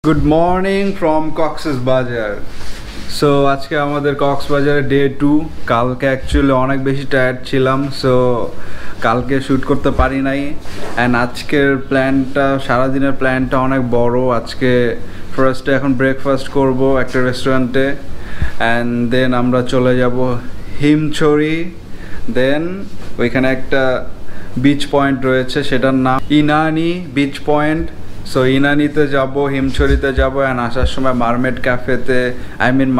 Good morning from Cox's Bazar. So আজকে আমাদের কক্সবাজারে ডে 2 কালকে অ্যাকচুয়ালি অনেক বেশি টায়ার্ড ছিলাম সো কালকে শ্যুট করতে পারি নাই অ্যান্ড আজকের প্ল্যানটা সারাদিনের প্ল্যানটা অনেক বড় আজকে ফার্স্টে এখন ব্রেকফাস্ট করব একটা রেস্টুরেন্টে অ্যান্ড দেন আমরা চলে যাব হিমছড়ি দেন ওইখানে একটা বিচ পয়েন্ট রয়েছে সেটার নাম ইনানি বিচ পয়েন্ট সো ইনানিতে যাব হিমছড়িতে যাব অ্যান্ড আসার সময় মারমেড ক্যাফেতে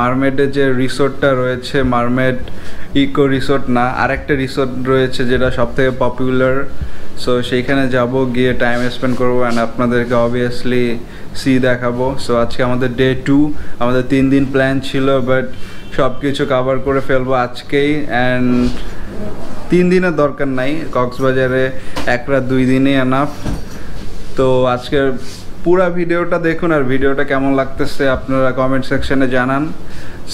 মারমেডে যে রিসোর্টটা রয়েছে মারমেড ইকো রিসোর্ট না আরেকটা রিসোর্ট রয়েছে যেটা সবথেকে পপুলার সো সেইখানে যাব গিয়ে টাইম স্পেন্ড করবো অ্যান্ড আপনাদেরকে অবভিয়াসলি সি দেখাবো সো আজকে আমাদের ডে 2 আমাদের 3 দিন প্ল্যান ছিল বাট সব কিছু কভার করে ফেলবো আজকেই অ্যান্ড 3 দিনের দরকার নাই কক্সবাজারে এক রাত 2 দিনই এনাফ তো আজকের পুরো ভিডিওটা দেখুন আর ভিডিওটা কেমন লাগতেছে আপনারা কমেন্ট সেকশনে জানান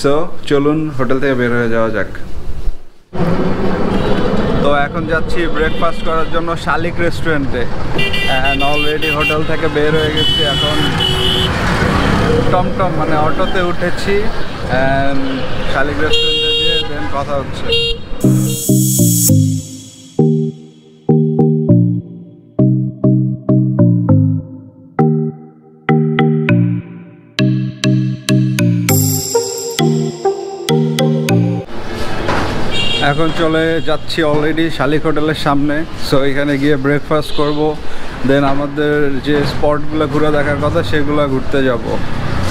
সো চলুন হোটেল থেকে বের হয়ে যাওয়া যাক তো এখন যাচ্ছি ব্রেকফাস্ট করার জন্য শালিক রেস্টুরেন্টে অ্যান্ড অলরেডি হোটেল থেকে বের হয়ে গেছি এখন টমটম মানে অটোতে উঠেছি অ্যান্ড শালিক রেস্টুরেন্টে গিয়ে দেন কথা হচ্ছে এখন চলে যাচ্ছি অলরেডি শালিক হোটেলের সামনে সো এখানে গিয়ে ব্রেকফাস্ট করব দেন আমাদের যে স্পটগুলো ঘুরে দেখার কথা সেগুলো ঘুরতে যাব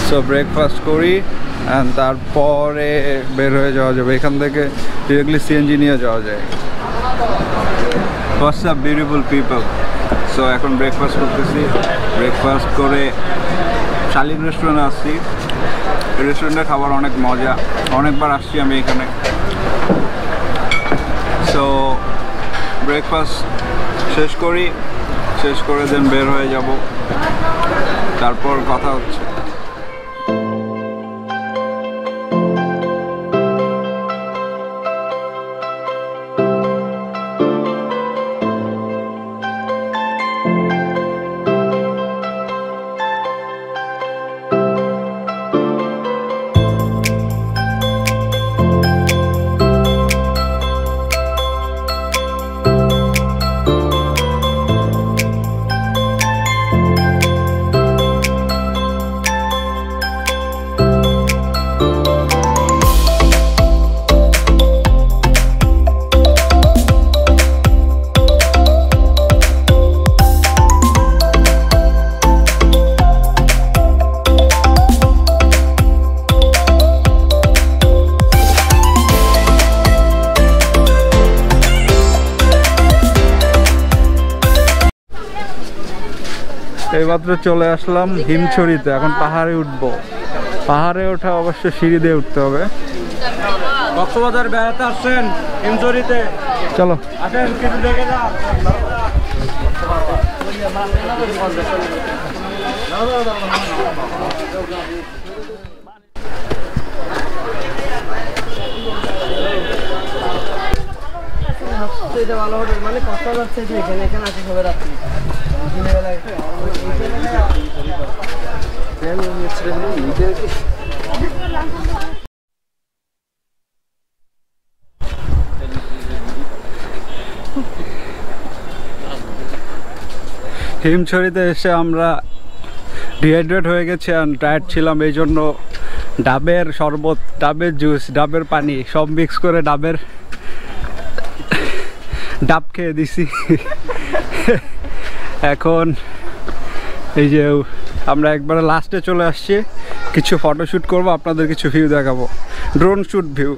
সো ব্রেকফাস্ট করি অ্যান্ড তারপরে বের হয়ে যাওয়া যাবে এখান থেকে ডিরেক্টলি সিএনজি নিয়ে যাওয়া যায় what's up beautiful people so এখন ব্রেকফাস্ট করতেছি ব্রেকফাস্ট করে শালিক রেস্টুরেন্টে আসছি রেস্টুরেন্টের খাবার অনেক মজা অনেকবার আসছি আমি এখানে সো ব্রেকফাস্ট শেষ করে দেন বের হয়ে যাব তারপর কথা হচ্ছে এইমাত্র চলে আসলাম হিমছড়িতে এখন পাহাড়ে উঠবো পাহাড়ে ওঠা অবশ্য সিঁড়ি দিয়ে উঠতে হবে কক্সবাজার বেড়াতে আসছেন হিমছড়িতে চলো আসেন কিছু দেখে যান ভালো হোটেল মানে কক্সবাজার থেকে এখানে আছে সবাই রাত্রি হিমছড়িতে এসে আমরা ডিহাইড্রেট হয়ে গেছি আর টায়ার্ড ছিলাম এই জন্য ডাবের শরবত ডাবের জুস ডাবের পানি সব মিক্স করে ডাব খেয়ে দিছি এখন এই যে আমরা একবারে লাস্টে চলে আসছি কিছু ফটোশ্যুট করবো আপনাদের কিছু ভিউ দেখাবো ড্রোন শ্যুট ভিউ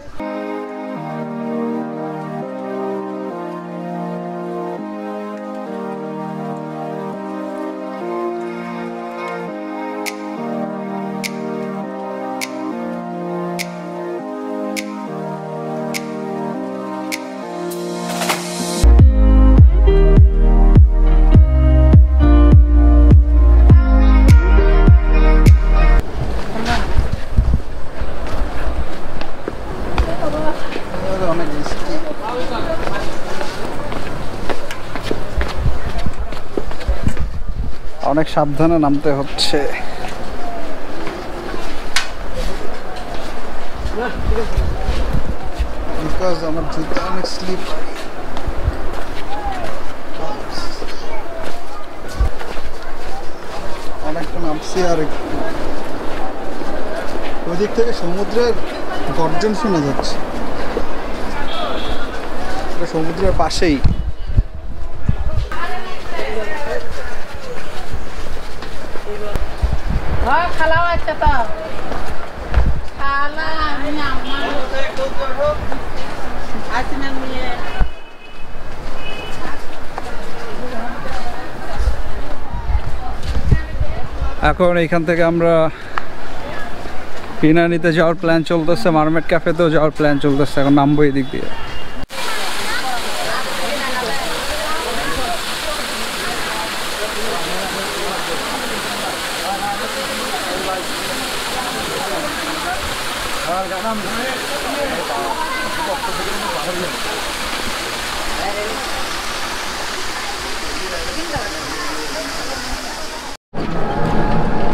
অনেক সাবধানে নামতে হচ্ছে বিকজ আমার জুতা অনেক স্লিপ। অনেকটা নামছি আর একটু ওই দিক থেকে সমুদ্রের গর্জন শোনা যাচ্ছে, সমুদ্রের পাশেই। এখন এইখান থেকে আমরা পিনানিতে যাওয়ার প্ল্যান চলতেছে, মারমেড ক্যাফেতেও যাওয়ার প্ল্যান চলতেছে। এখন নামবো এই দিক দিয়ে।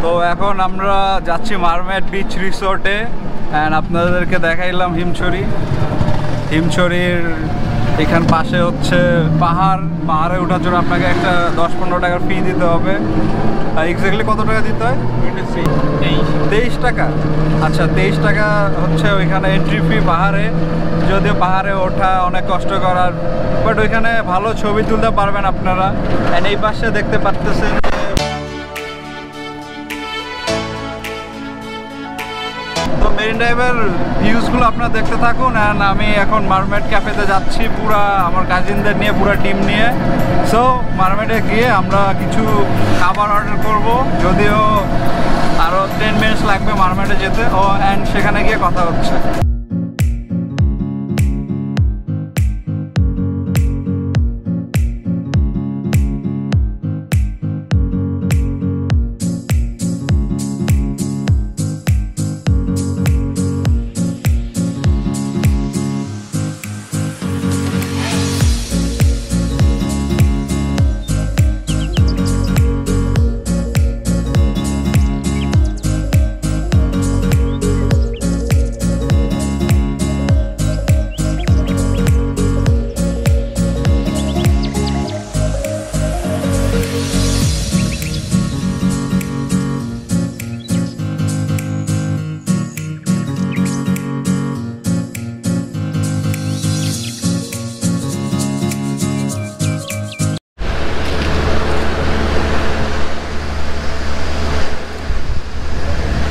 তো এখন আমরা যাচ্ছি মারমেড বিচ রিসোর্টে, অ্যান্ড আপনাদেরকে দেখাইলাম হিমছড়ির এখান পাশে হচ্ছে পাহাড়ে ওঠার জন্য আপনাকে একটা 10-15 টাকার ফি দিতে হবে। এক্স্যাক্টলি কত টাকা দিতে হয়? 23 টাকা। আচ্ছা, 23 টাকা হচ্ছে ওইখানে এন্ট্রি ফি পাহাড়ে। যদিও পাহাড়ে ওঠা অনেক কষ্ট করার, বাট ওইখানে ভালো ছবি তুলতে পারবেন আপনারা। অ্যান্ড এই পাশে দেখতে পাচ্ছেন তো মেরিন ড্রাইভের ভিউজগুলো আপনারা দেখতে থাকুন। অ্যান্ড আমি এখন মারমেড ক্যাফেতে যাচ্ছি পুরা আমার কাজিনদের নিয়ে, পুরা টিম নিয়ে। সো মারমেডে গিয়ে আমরা কিছু খাবার অর্ডার করব, যদিও আরও 10 মিনিটস লাগবে মারমেডে যেতে। অ্যান্ড সেখানে গিয়ে কথা হচ্ছে।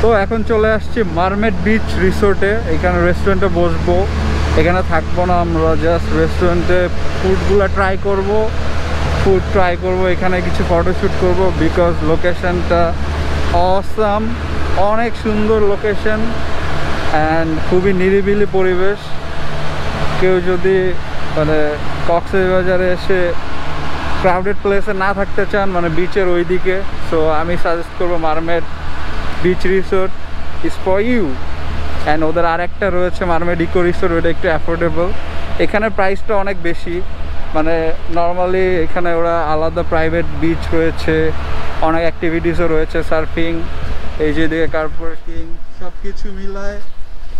তো এখন চলে আসছি মারমেড বিচ রিসোর্টে। এখানে রেস্টুরেন্টে বসবো, এখানে থাকবো না আমরা, জাস্ট রেস্টুরেন্টে ফুড ট্রাই করব, এখানে কিছু ফটোশ্যুট করব। বিকজ লোকেশনটা অসাম, অনেক সুন্দর লোকেশন অ্যান্ড খুবই নিরিবিলি পরিবেশ। কেউ যদি মানে কক্সবাজারে এসে ক্রাউডেড প্লেসে না থাকতে চান, মানে বিচের ওই দিকে, সো আমি সাজেস্ট করবো mermaid beach resort is for you. And ওদের আর একটা রয়েছে মারমেড ইকো রিসোর্ট, ওটা একটু অ্যাফোর্ডেবল। এখানে প্রাইসটা অনেক বেশি, মানে নর্মালি এখানে ওরা আলাদা প্রাইভেট বিচ রয়েছে, অনেক অ্যাক্টিভিটিসও রয়েছে, সার্ফিং, এই যেদিকে কার পার্কিং, সব কিছু মিলায়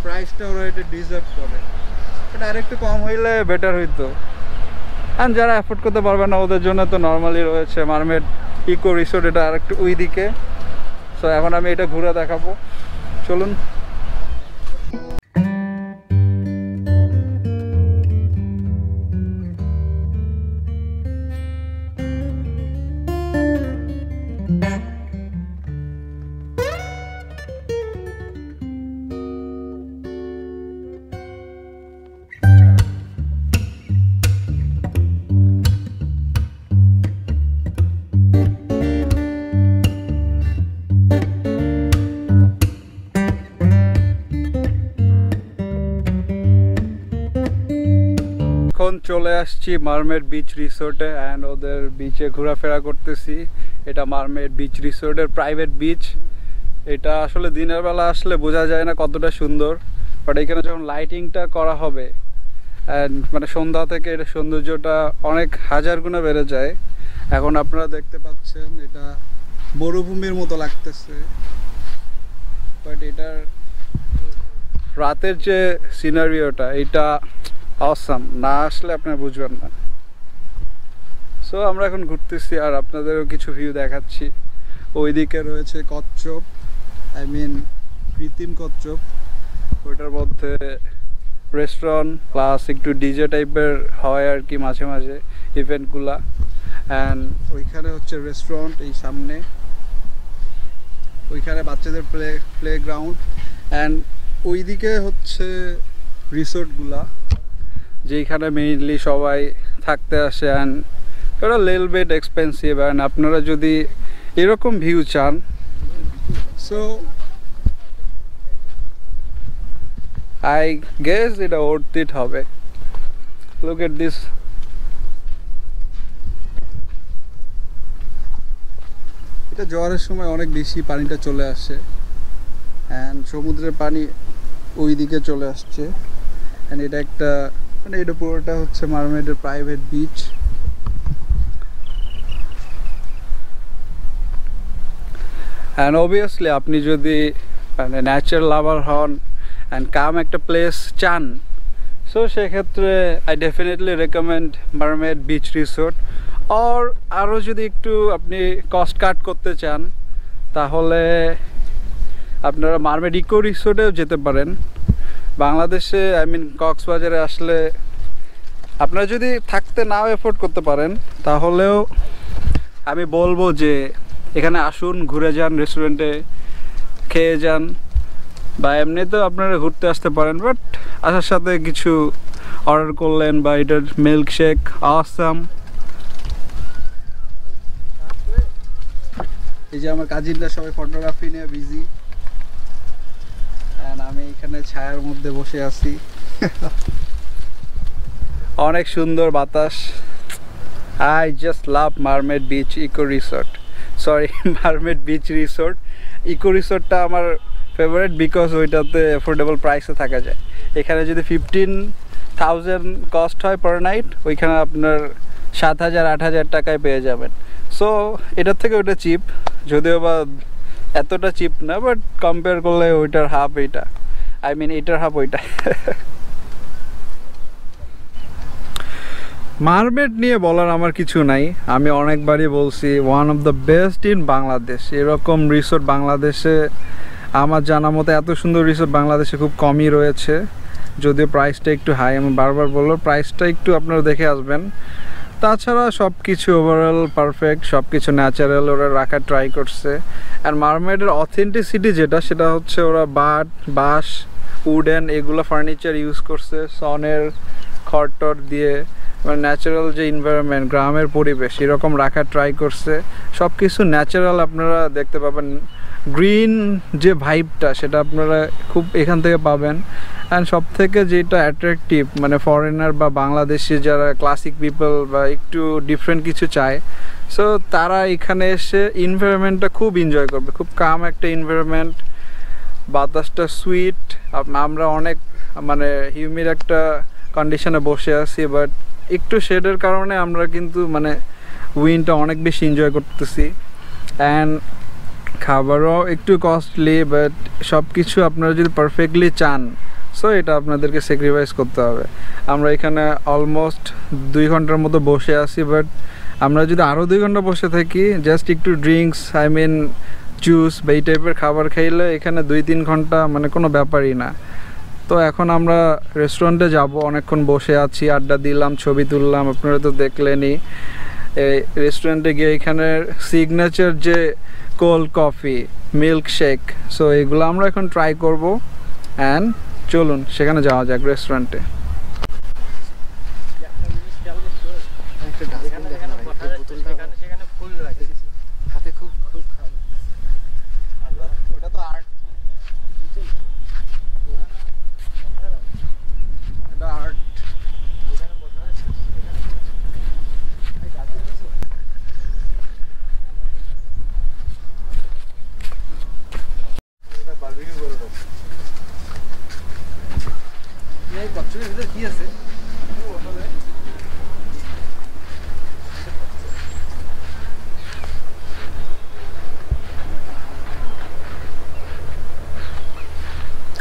প্রাইসটা ওরা এটা ডিজার্ভ করে। এটা আরেকটু কম হইলে বেটার হইতো। অ্যান্ড যারা অ্যাফোর্ড করতে পারবে না ওদের জন্য তো নর্মালি রয়েছে মারমেড ইকো রিসোর্ট, এটা আরেকটু ওই দিকে। সো এখন আমি এটা ঘুরে দেখাবো, চলুন। এখন চলে আসছি মারমেড বিচ রিসোর্টে অ্যান্ড ওদের বিচে ঘোরাফেরা করতেছি। এটা মারমেড বিচ রিসোর্টের প্রাইভেট বিচ। এটা আসলে দিনের বেলা আসলে বোঝা যায় না কতটা সুন্দর, বাট এখানে যখন লাইটিংটা করা হবে অ্যান্ড মানে সন্ধ্যা থেকে এটা সৌন্দর্যটা অনেক হাজার গুণে বেড়ে যায়। এখন আপনারা দেখতে পাচ্ছেন এটা মরুভূমির মতো লাগতেছে, বাট এটার রাতের যে সিনারিওটা এটা অসাম, না আসলে আপনারা বুঝবেন না। সো আমরা এখন ঘুরতেছি আর আপনাদেরও কিছু ভিউ দেখাচ্ছি। ওইদিকে রয়েছে কচ্ছপ, আই মিন কৃত্রিম কচ্ছপ। ওইটার মধ্যে রেস্টুরেন্ট প্লাস একটু ডিজে টাইপের হয় আর কি মাঝে মাঝে ইভেন্টগুলা। অ্যান্ড ওইখানে হচ্ছে রেস্টুরেন্ট এই সামনে, ওইখানে বাচ্চাদের প্লেগ্রাউন্ড, অ্যান্ড ওইদিকে হচ্ছে রিসোর্টগুলা যেইখানে মেইনলি সবাই থাকতে আসে। অ্যান্ড ওটা লিটল বিট এক্সপেন্সিভ, অ্যান্ড আপনারা যদি এরকম ভিউ চান সো আই গেস এটা worth it হবে। Look at this. এটা জোয়ারের সময় অনেক বেশি পানিটা চলে আসে, অ্যান্ড সমুদ্রের পানি ওই দিকে চলে আসছে। অ্যান্ড এটা একটা মানে এটা পুরোটা হচ্ছে মারমেডের প্রাইভেট বিচ। অ্যান্ড অবভিয়াসলি আপনি যদি মানে ন্যাচার লাভার হন অ্যান্ড কাম একটা প্লেস চান, সো সেক্ষেত্রে I definitely recommend mermaid beach resort. Or আরও যদি একটু আপনি কস্ট কাট করতে চান তাহলে আপনারা মারমেড ইকো রিসোর্টেও যেতে পারেন। বাংলাদেশে আই মিন কক্সবাজারে আসলে আপনারা যদি থাকতে নাও এফোর্ড করতে পারেন তাহলেও আমি বলবো যে এখানে আসুন, ঘুরে যান, রেস্টুরেন্টে খেয়ে যান, বা এমনিতেও আপনারা ঘুরতে আসতে পারেন। বাট আসার সাথে কিছু অর্ডার করলেন বা এটার মিল্ক শেক আসাম। এই যে আমার কাজিনরা সবাই ফটোগ্রাফি নিয়ে বিজি, অ্যান্ড আমি এখানে ছায়ার মধ্যে বসে আছি। অনেক সুন্দর বাতাস। I just love mermaid beach eco resort, sorry mermaid beach resort. Eco রিসোর্টটা আমার ফেভারিট বিকজ ওইটাতে অ্যাফোর্ডেবল প্রাইসে থাকা যায়। এখানে যদি 15,000 কস্ট হয় পার নাইট, ওইখানে আপনার 7,000-8,000 টাকায় পেয়ে যাবেন। সো এটার থেকে ওইটা চিপ, যদিও বা এতটা চিপ না, বাট কম্পেয়ার করলে ওইটার হাফ এইটা, আই মিন এটার হাফ ওইটা। মারমেড নিয়ে বলার আমার কিছু নাই, আমি অনেকবারই বলছি one of the best in Bangladesh. এরকম রিসোর্ট বাংলাদেশে আমার জানা মতো এত সুন্দর রিসোর্ট বাংলাদেশে খুব কমই রয়েছে, যদিও প্রাইসটা একটু হাই। আমি বারবার বললো প্রাইসটা একটু আপনারা দেখে আসবেন। তাছাড়া সব কিছু ওভারঅল পারফেক্ট, সব কিছু ন্যাচারাল ওরা রাখার ট্রাই করছে। অ্যান্ড মারমেডের অথেন্টিসিটি যেটা, সেটা হচ্ছে ওরা বাঁশ উডেন এগুলো ফার্নিচার ইউজ করছে, সনের খড়টর দিয়ে, মানে ন্যাচারাল যে এনভায়রনমেন্ট, গ্রামের পরিবেশ এরকম রাখার ট্রাই করছে। সব কিছু ন্যাচারাল আপনারা দেখতে পাবেন, গ্রিন যে ভাইবটা সেটা আপনারা খুব এখান থেকে পাবেন। অ্যান্ড সব থেকে যেটা অ্যাট্রাকটিভ, মানে ফরেনার বা বাংলাদেশি যারা ক্লাসিক পিপল বা একটু ডিফারেন্ট কিছু চায়, সো তারা এখানে এসে এনভায়রনমেন্টটা খুব এনজয় করবে। খুব কাম একটা এনভায়রনমেন্ট, বাতাসটা সুইট। আমরা অনেক মানে হিউমিড একটা কন্ডিশনে বসে আছি, বাট একটু শেডের কারণে আমরা কিন্তু মানে উইন্ডটা অনেক বেশি এনজয় করতেছি। অ্যান্ড খাবারও একটু কস্টলি, বাট সব কিছু আপনারা যদি পারফেক্টলি চান, সো এটা আপনাদেরকে স্যাক্রিফাইস করতে হবে। আমরা এখানে অলমোস্ট 2 ঘন্টার মতো বসে আছি, বাট আমরা যদি আরও 2 ঘন্টা বসে থাকি, জাস্ট একটু ড্রিঙ্কস আই মিন জুস বা এই টাইপের খাবার খাইলে এখানে 2-3 ঘন্টা মানে কোনো ব্যাপারই না। তো এখন আমরা রেস্টুরেন্টে যাব, অনেকক্ষণ বসে আছি, আড্ডা দিলাম, ছবি তুললাম, আপনারা তো দেখলেনই। এই রেস্টুরেন্টে গিয়ে এখানের সিগনেচার যে cold coffee, milk shake, so এগুলো আমরা এখন ট্রাই করব। অ্যান্ড চলুন সেখানে যাওয়া যাক রেস্টুরেন্টে। হাতে খুব খুব ওটা তো আর্ট, এটা আর্ট। কচ্ছপের ভিতরে কি আছে?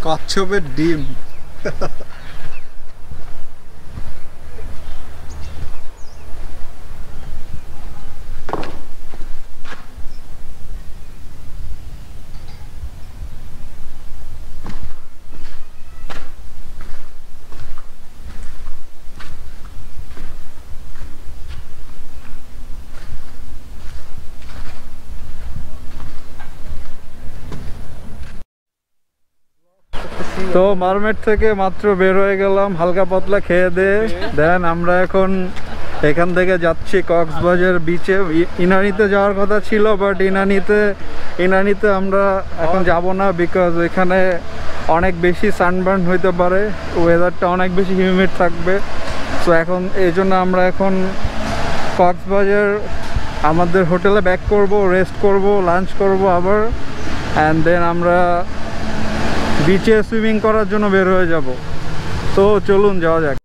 কচ্ছপের ডিম। তো মারমেড থেকে মাত্র বের হয়ে গেলাম হালকা পাতলা খেয়ে দিয়ে, দেন আমরা এখন এখান থেকে যাচ্ছি কক্সবাজার বিচে। ইনানিতে যাওয়ার কথা ছিল, বাট ইনানিতে আমরা এখন যাব না, বিকজ এখানে অনেক বেশি সানবার্ন হইতে পারে, ওয়েদারটা অনেক বেশি হিউমিড থাকবে। তো এখন এই জন্য আমরা এখন কক্সবাজার আমাদের হোটেলে ব্যাক করব, রেস্ট করব, লাঞ্চ করব আবার, অ্যান্ড দেন আমরা বিচে সুইমিং করার জন্য বের হয়ে যাব। তো চলুন যাওয়া যাক।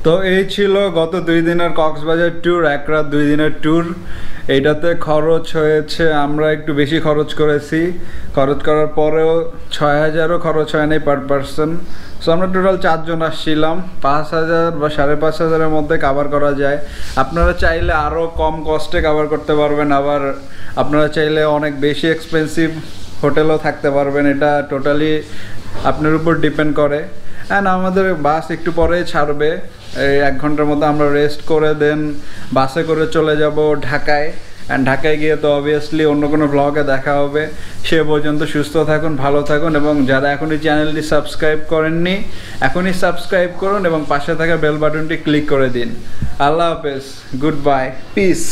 তো এই ছিল গত 2 দিনের কক্সবাজার ট্যুর, 1 রাত 2 দিনের ট্যুর। এইটাতে খরচ হয়েছে, আমরা একটু বেশি খরচ করেছি, খরচ করার পরেও 6000ও খরচ হয়নি পার পারসন। সো আমরা টোটাল 4 জন আসছিলাম, 5000 বা 5500-এর মধ্যে কাভার করা যায়। আপনারা চাইলে আরও কম কস্টে কাভার করতে পারবেন, আবার আপনারা চাইলে অনেক বেশি এক্সপেন্সিভ হোটেলও থাকতে পারবেন, এটা টোটালি আপনার উপর ডিপেন্ড করে। অ্যান্ড আমাদের বাস একটু পরেই ছাড়বে, এই 1 ঘন্টার মধ্যে আমরা রেস্ট করে দেন বাসে করে চলে যাব ঢাকায়। অ্যান্ড ঢাকায় গিয়ে তো অবভিয়াসলি অন্য কোনো ব্লগে দেখা হবে। সে পর্যন্ত সুস্থ থাকুন, ভালো থাকুন, এবং যারা এখনই চ্যানেলটি সাবস্ক্রাইব করেননি এখনই সাবস্ক্রাইব করুন এবং পাশে থাকা বেল বাটনটি ক্লিক করে দিন। আল্লাহ হাফেজ, গুড বাই, পিস।